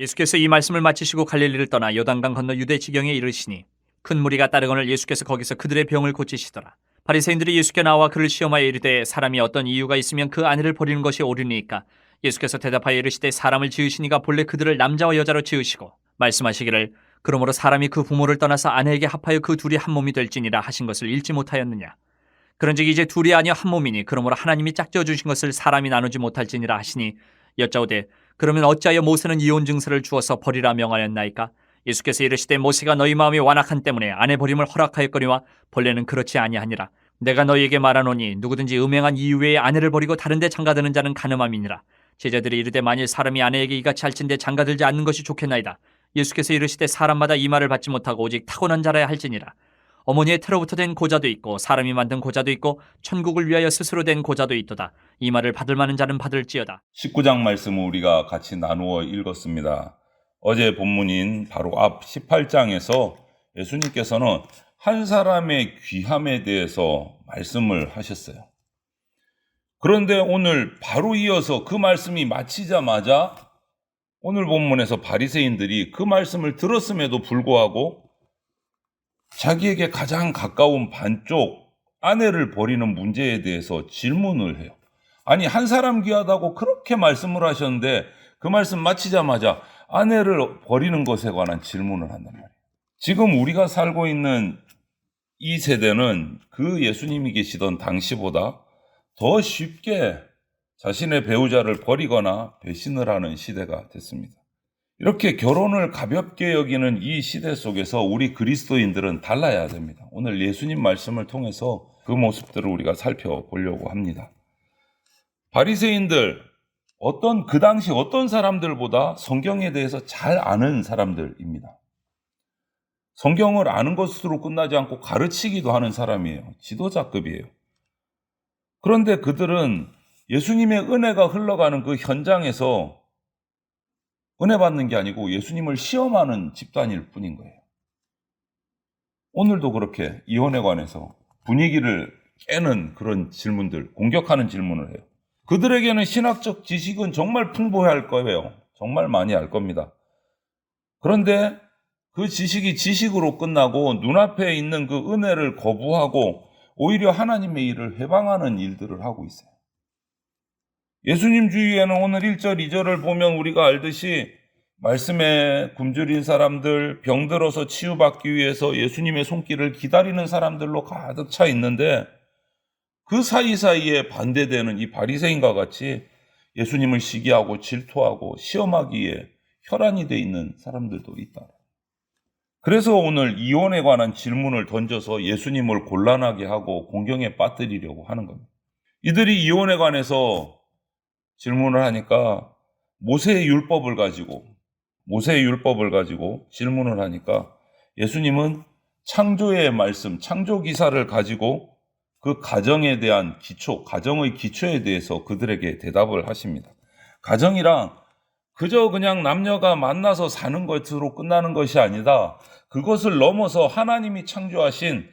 예수께서 이 말씀을 마치시고 갈릴리를 떠나 요단강 건너 유대 지경에 이르시니 큰 무리가 따르거늘 예수께서 거기서 그들의 병을 고치시더라. 바리새인들이 예수께 나와 그를 시험하여 이르되 사람이 어떤 이유가 있으면 그 아내를 버리는 것이 옳으니까. 예수께서 대답하여 이르시되 사람을 지으시니가 본래 그들을 남자와 여자로 지으시고 말씀하시기를 그러므로 사람이 그 부모를 떠나서 아내에게 합하여 그 둘이 한 몸이 될지니라 하신 것을 읽지 못하였느냐. 그런즉 이제 둘이 아니여 한 몸이니 그러므로 하나님이 짝지어 주신 것을 사람이 나누지 못할지니라 하시니 여짜오되 그러면 어찌하여 모세는 이혼 증서를 주어서 버리라 명하였나이까? 예수께서 이르시되 모세가 너희 마음이 완악한 때문에 아내 버림을 허락하였거니와 본래는 그렇지 아니하니라. 내가 너희에게 말하노니 누구든지 음행한 이유 외에 아내를 버리고 다른 데 장가드는 자는 간음함이니라. 제자들이 이르되 만일 사람이 아내에게 이같이 할진대 장가들지 않는 것이 좋겠나이다. 예수께서 이르시되 사람마다 이 말을 받지 못하고 오직 타고난 자라야 할지니라. 어머니의 태로부터 된 고자도 있고 사람이 만든 고자도 있고 천국을 위하여 스스로 된 고자도 있도다. 이 말을 받을 만한 자는 받을지어다. 19장 말씀을 우리가 같이 나누어 읽었습니다. 어제 본문인 바로 앞 18장에서 예수님께서는 한 사람의 귀함에 대해서 말씀을 하셨어요. 그런데 오늘 바로 이어서 그 말씀이 마치자마자 오늘 본문에서 바리새인들이 그 말씀을 들었음에도 불구하고 자기에게 가장 가까운 반쪽 아내를 버리는 문제에 대해서 질문을 해요. 아니, 한 사람 귀하다고 그렇게 말씀을 하셨는데 그 말씀 마치자마자 아내를 버리는 것에 관한 질문을 한단 말이에요. 지금 우리가 살고 있는 이 세대는 그 예수님이 계시던 당시보다 더 쉽게 자신의 배우자를 버리거나 배신을 하는 시대가 됐습니다. 이렇게 결혼을 가볍게 여기는 이 시대 속에서 우리 그리스도인들은 달라야 됩니다. 오늘 예수님 말씀을 통해서 그 모습들을 우리가 살펴보려고 합니다. 바리새인들, 그 당시 어떤 사람들보다 성경에 대해서 잘 아는 사람들입니다. 성경을 아는 것으로 끝나지 않고 가르치기도 하는 사람이에요. 지도자급이에요. 그런데 그들은 예수님의 은혜가 흘러가는 그 현장에서 은혜 받는 게 아니고 예수님을 시험하는 집단일 뿐인 거예요. 오늘도 그렇게 이혼에 관해서 분위기를 깨는 그런 질문들, 공격하는 질문을 해요. 그들에게는 신학적 지식은 정말 풍부할 거예요. 정말 많이 알 겁니다. 그런데 그 지식이 지식으로 끝나고 눈앞에 있는 그 은혜를 거부하고 오히려 하나님의 일을 해방하는 일들을 하고 있어요. 예수님 주위에는 오늘 1절, 2절을 보면 우리가 알듯이 말씀에 굶주린 사람들, 병들어서 치유받기 위해서 예수님의 손길을 기다리는 사람들로 가득 차 있는데 그 사이사이에 반대되는 이 바리새인과 같이 예수님을 시기하고 질투하고 시험하기에 혈안이 돼 있는 사람들도 있다. 그래서 오늘 이혼에 관한 질문을 던져서 예수님을 곤란하게 하고 공경에 빠뜨리려고 하는 겁니다. 이들이 이혼에 관해서 질문을 하니까 모세의 율법을 가지고 질문을 하니까 예수님은 창조의 말씀, 창조 기사를 가지고 그 가정에 대한 가정의 기초에 대해서 그들에게 대답을 하십니다. 가정이랑 그저 그냥 남녀가 만나서 사는 것으로 끝나는 것이 아니다. 그것을 넘어서 하나님이 창조하신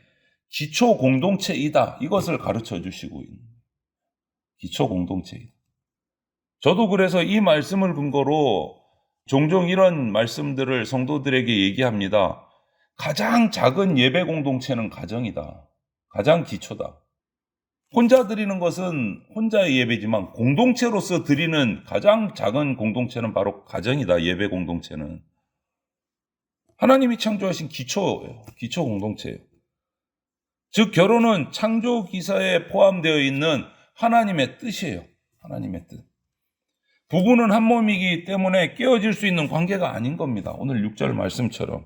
기초 공동체이다. 이것을 가르쳐 주시고 있는 기초 공동체이다. 저도 그래서 이 말씀을 근거로 종종 이런 말씀들을 성도들에게 얘기합니다. 가장 작은 예배 공동체는 가정이다. 가장 기초다. 혼자 드리는 것은 혼자의 예배지만 공동체로서 드리는 가장 작은 공동체는 바로 가정이다. 예배 공동체는. 하나님이 창조하신 기초예요. 기초 공동체예요. 즉 결혼은 창조 기사에 포함되어 있는 하나님의 뜻이에요. 하나님의 뜻. 부부는 한 몸이기 때문에 깨어질 수 있는 관계가 아닌 겁니다. 오늘 6절 말씀처럼.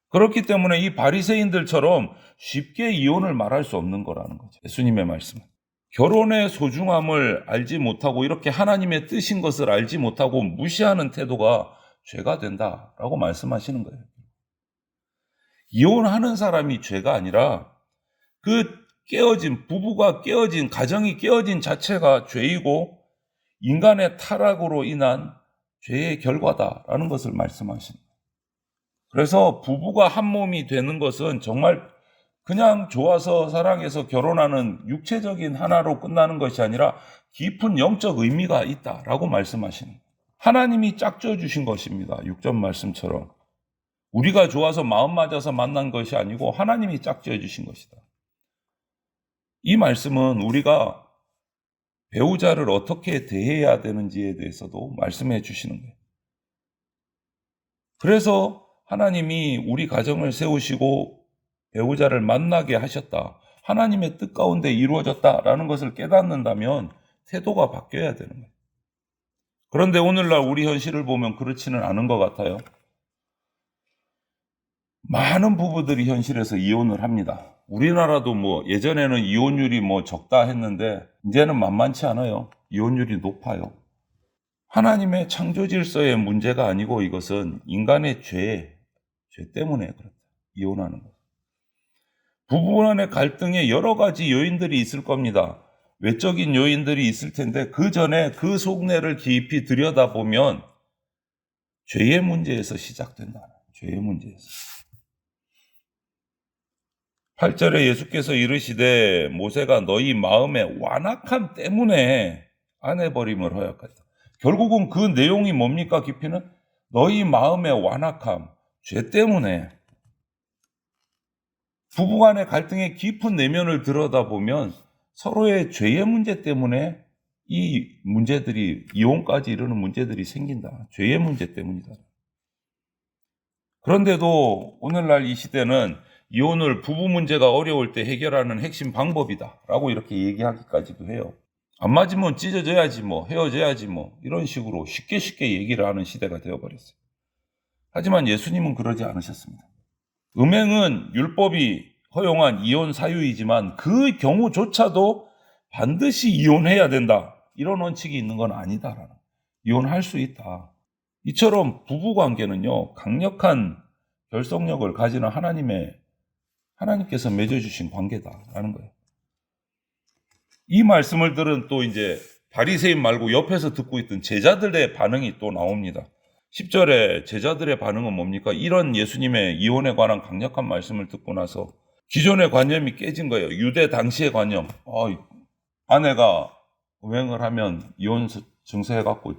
그렇기 때문에 이 바리새인들처럼 쉽게 이혼을 말할 수 없는 거라는 거죠. 예수님의 말씀은. 결혼의 소중함을 알지 못하고 이렇게 하나님의 뜻인 것을 알지 못하고 무시하는 태도가 죄가 된다라고 말씀하시는 거예요. 이혼하는 사람이 죄가 아니라 부부가 깨어진, 가정이 깨어진 자체가 죄이고 인간의 타락으로 인한 죄의 결과다라는 것을 말씀하십니다. 그래서 부부가 한 몸이 되는 것은 정말 그냥 좋아서 사랑해서 결혼하는 육체적인 하나로 끝나는 것이 아니라 깊은 영적 의미가 있다라고 말씀하시는 거예요. 하나님이 짝지어 주신 것입니다. 6절 말씀처럼. 우리가 좋아서 마음 맞아서 만난 것이 아니고 하나님이 짝지어 주신 것이다. 이 말씀은 우리가 배우자를 어떻게 대해야 되는지에 대해서도 말씀해 주시는 거예요. 그래서 하나님이 우리 가정을 세우시고 배우자를 만나게 하셨다. 하나님의 뜻 가운데 이루어졌다라는 것을 깨닫는다면 태도가 바뀌어야 되는 거예요. 그런데 오늘날 우리 현실을 보면 그렇지는 않은 것 같아요. 많은 부부들이 현실에서 이혼을 합니다. 우리나라도 예전에는 이혼율이 적다 했는데 이제는 만만치 않아요. 이혼율이 높아요. 하나님의 창조 질서의 문제가 아니고 이것은 인간의 죄 때문에 그렇다. 이혼하는 것. 부부 간의 갈등에 여러 가지 요인들이 있을 겁니다. 외적인 요인들이 있을 텐데 그 전에 그 속내를 깊이 들여다보면 죄의 문제에서 시작된다. 죄의 문제에서. 8절에 예수께서 이르시되 모세가 너희 마음의 완악함 때문에 아내버림을 허약하다. 결국은 그 내용이 뭡니까? 깊이는 너희 마음의 완악함, 죄 때문에. 부부간의 갈등의 깊은 내면을 들여다보면 서로의 죄의 문제 때문에 이 문제들이 이혼까지 이르는 문제들이 생긴다. 죄의 문제 때문이다. 그런데도 오늘날 이 시대는 이혼을 부부 문제가 어려울 때 해결하는 핵심 방법이다 라고 이렇게 얘기하기까지도 해요. 안 맞으면 찢어져야지 헤어져야지 이런 식으로 쉽게 얘기를 하는 시대가 되어버렸어요. 하지만 예수님은 그러지 않으셨습니다. 음행은 율법이 허용한 이혼 사유이지만 그 경우조차도 반드시 이혼해야 된다. 이런 원칙이 있는 건 아니다라는. 이혼할 수 있다. 이처럼 부부관계는요, 강력한 결속력을 가지는 하나님께서 맺어주신 관계다라는 거예요. 이 말씀을 들은 또 이제 바리새인 말고 옆에서 듣고 있던 제자들의 반응이 또 나옵니다. 10절에 제자들의 반응은 뭡니까? 이런 예수님의 이혼에 관한 강력한 말씀을 듣고 나서 기존의 관념이 깨진 거예요. 유대 당시의 관념. 아내가 음행을 하면 이혼 증서해갖고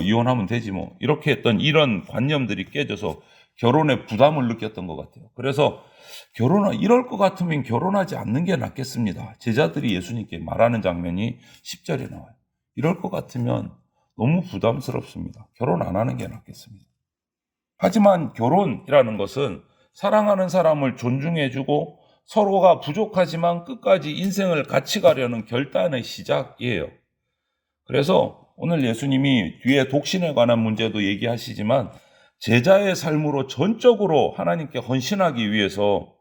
이혼하면 되지 이렇게 했던 이런 관념들이 깨져서 결혼에 부담을 느꼈던 것 같아요. 그래서 이럴 것 같으면 결혼하지 않는 게 낫겠습니다. 제자들이 예수님께 말하는 장면이 10절에 나와요. 이럴 것 같으면 너무 부담스럽습니다. 결혼 안 하는 게 낫겠습니다. 하지만 결혼이라는 것은 사랑하는 사람을 존중해주고 서로가 부족하지만 끝까지 인생을 같이 가려는 결단의 시작이에요. 그래서 오늘 예수님이 뒤에 독신에 관한 문제도 얘기하시지만 제자의 삶으로 전적으로 하나님께 헌신하기 위해서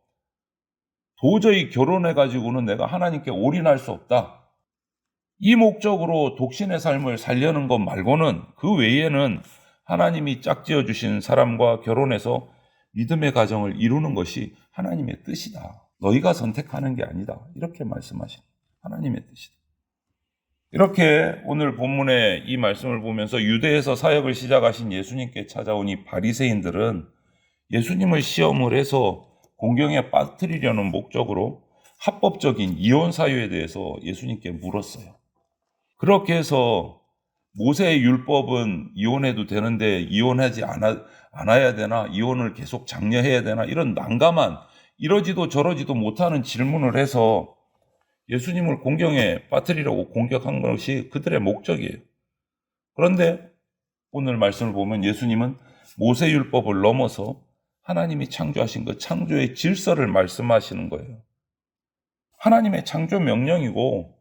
도저히 결혼해가지고는 내가 하나님께 올인할 수 없다. 이 목적으로 독신의 삶을 살려는 것 말고는 그 외에는 하나님이 짝지어 주신 사람과 결혼해서 믿음의 가정을 이루는 것이 하나님의 뜻이다. 너희가 선택하는 게 아니다. 이렇게 말씀하신 하나님의 뜻이다. 이렇게 오늘 본문의 이 말씀을 보면서 유대에서 사역을 시작하신 예수님께 찾아온 이 바리새인들은 예수님을 시험을 해서 공경에 빠뜨리려는 목적으로 합법적인 이혼 사유에 대해서 예수님께 물었어요. 그렇게 해서 모세의 율법은 이혼해도 되는데 이혼하지 않아야 되나? 이혼을 계속 장려해야 되나? 이런 난감한 이러지도 저러지도 못하는 질문을 해서 예수님을 공경에 빠뜨리려고 공격한 것이 그들의 목적이에요. 그런데 오늘 말씀을 보면 예수님은 모세 율법을 넘어서 하나님이 창조하신 그 창조의 질서를 말씀하시는 거예요. 하나님의 창조 명령이고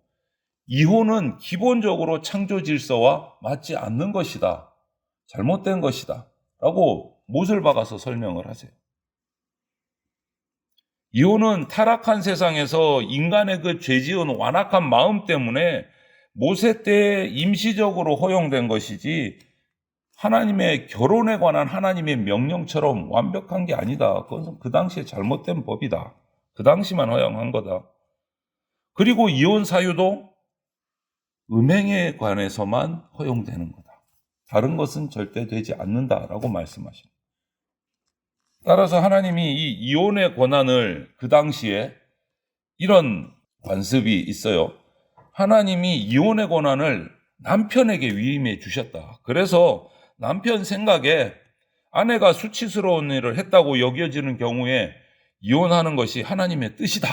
이혼은 기본적으로 창조 질서와 맞지 않는 것이다. 잘못된 것이다. 라고 못을 박아서 설명을 하세요. 이혼은 타락한 세상에서 인간의 그 죄지은 완악한 마음 때문에 모세 때 임시적으로 허용된 것이지 하나님의 결혼에 관한 하나님의 명령처럼 완벽한 게 아니다. 그것은 그 당시에 잘못된 법이다. 그 당시만 허용한 거다. 그리고 이혼 사유도 음행에 관해서만 허용되는 거다. 다른 것은 절대 되지 않는다라고 말씀하십니다. 따라서 하나님이 이 이혼의 권한을 그 당시에 이런 관습이 있어요. 하나님이 이혼의 권한을 남편에게 위임해 주셨다. 그래서 남편 생각에 아내가 수치스러운 일을 했다고 여겨지는 경우에 이혼하는 것이 하나님의 뜻이다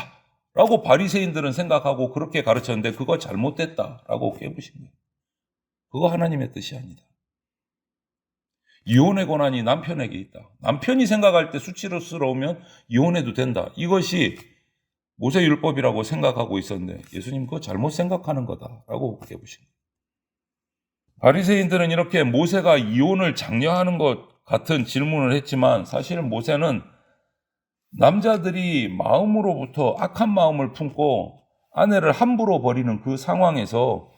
라고 바리새인들은 생각하고 그렇게 가르쳤는데 그거 잘못됐다라고 깨부신 거예요. 그거 하나님의 뜻이 아니다. 이혼의 권한이 남편에게 있다. 남편이 생각할 때 수치스러우면 이혼해도 된다. 이것이 모세율법이라고 생각하고 있었는데 예수님 그거 잘못 생각하는 거다라고 깨부신 거예요. 바리새인들은 이렇게 모세가 이혼을 장려하는 것 같은 질문을 했지만 사실 모세는 남자들이 마음으로부터 악한 마음을 품고 아내를 함부로 버리는 그 상황에서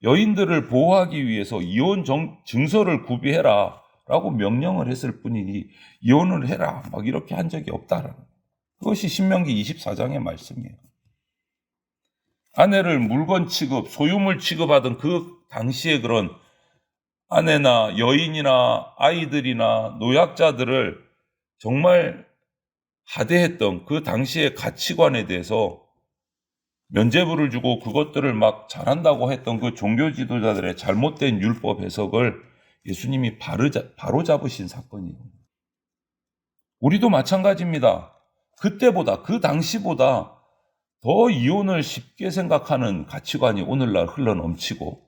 여인들을 보호하기 위해서 이혼 증서를 구비해라 라고 명령을 했을 뿐이니 이혼을 해라 막 이렇게 한 적이 없다라는 그것이 신명기 24장의 말씀이에요. 아내를 물건 취급, 소유물 취급하던 그 당시에 그런 아내나 여인이나 아이들이나 노약자들을 정말 하대했던 그 당시의 가치관에 대해서 면죄부를 주고 그것들을 막 잘한다고 했던 그 종교 지도자들의 잘못된 율법 해석을 예수님이 바로 잡으신 사건이에요. 우리도 마찬가지입니다. 그때보다 그 당시보다 더 이혼을 쉽게 생각하는 가치관이 오늘날 흘러넘치고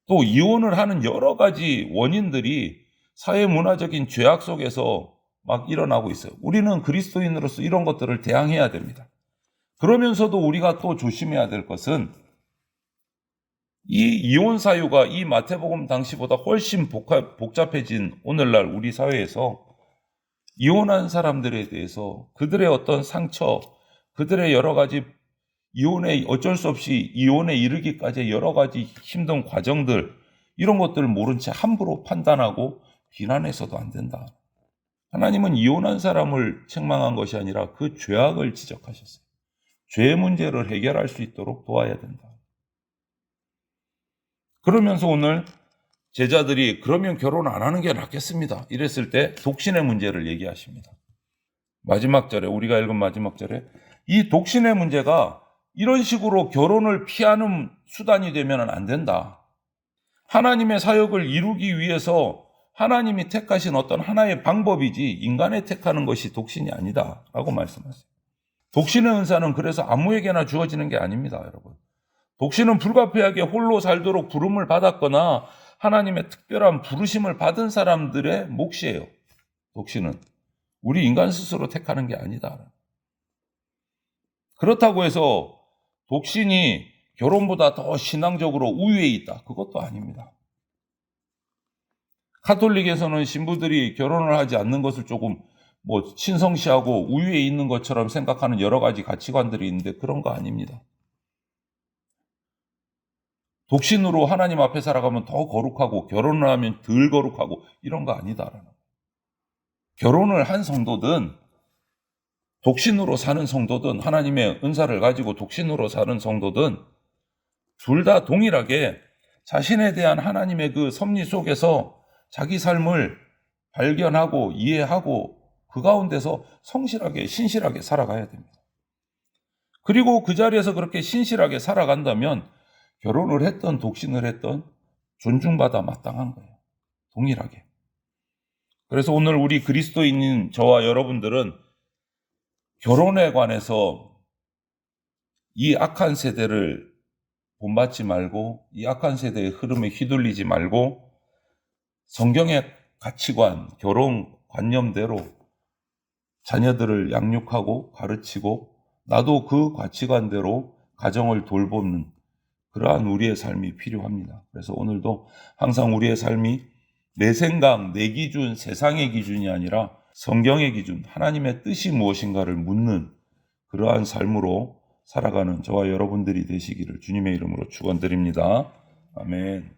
또 이혼을 하는 여러 가지 원인들이 사회 문화적인 죄악 속에서 막 일어나고 있어요. 우리는 그리스도인으로서 이런 것들을 대항해야 됩니다. 그러면서도 우리가 또 조심해야 될 것은 이 이혼 사유가 이 마태복음 당시보다 훨씬 복잡해진 오늘날 우리 사회에서 이혼한 사람들에 대해서 그들의 어떤 상처, 그들의 여러 가지 이혼에 어쩔 수 없이 이혼에 이르기까지 여러 가지 힘든 과정들 이런 것들을 모른 채 함부로 판단하고 비난해서도 안 된다. 하나님은 이혼한 사람을 책망한 것이 아니라 그 죄악을 지적하셨어요. 죄의 문제를 해결할 수 있도록 도와야 된다. 그러면서 오늘 제자들이 그러면 결혼 안 하는 게 낫겠습니다. 이랬을 때 독신의 문제를 얘기하십니다. 마지막 절에 우리가 읽은 마지막 절에 이 독신의 문제가 이런 식으로 결혼을 피하는 수단이 되면 안 된다. 하나님의 사역을 이루기 위해서 하나님이 택하신 어떤 하나의 방법이지 인간의 택하는 것이 독신이 아니다 라고 말씀하세요. 독신의 은사는 그래서 아무에게나 주어지는 게 아닙니다, 여러분. 독신은 불가피하게 홀로 살도록 부름을 받았거나 하나님의 특별한 부르심을 받은 사람들의 몫이에요. 독신은 우리 인간 스스로 택하는 게 아니다. 그렇다고 해서 독신이 결혼보다 더 신앙적으로 우위에 있다. 그것도 아닙니다. 카톨릭에서는 신부들이 결혼을 하지 않는 것을 조금 신성시하고 우위에 있는 것처럼 생각하는 여러 가지 가치관들이 있는데 그런 거 아닙니다. 독신으로 하나님 앞에 살아가면 더 거룩하고 결혼을 하면 덜 거룩하고 이런 거 아니다. 결혼을 한 성도든 독신으로 사는 성도든 하나님의 은사를 가지고 독신으로 사는 성도든 둘 다 동일하게 자신에 대한 하나님의 그 섭리 속에서 자기 삶을 발견하고 이해하고 그 가운데서 성실하게 신실하게 살아가야 됩니다. 그리고 그 자리에서 그렇게 신실하게 살아간다면 결혼을 했던 독신을 했던 존중받아 마땅한 거예요. 동일하게. 그래서 오늘 우리 그리스도인인 저와 여러분들은 결혼에 관해서 이 악한 세대를 본받지 말고 이 악한 세대의 흐름에 휘둘리지 말고 성경의 가치관, 결혼 관념대로 자녀들을 양육하고 가르치고 나도 그 가치관대로 가정을 돌보는 그러한 우리의 삶이 필요합니다. 그래서 오늘도 항상 우리의 삶이 내 생각, 내 기준, 세상의 기준이 아니라 성경의 기준, 하나님의 뜻이 무엇인가를 묻는 그러한 삶으로 살아가는 저와 여러분들이 되시기를 주님의 이름으로 축원드립니다. 아멘.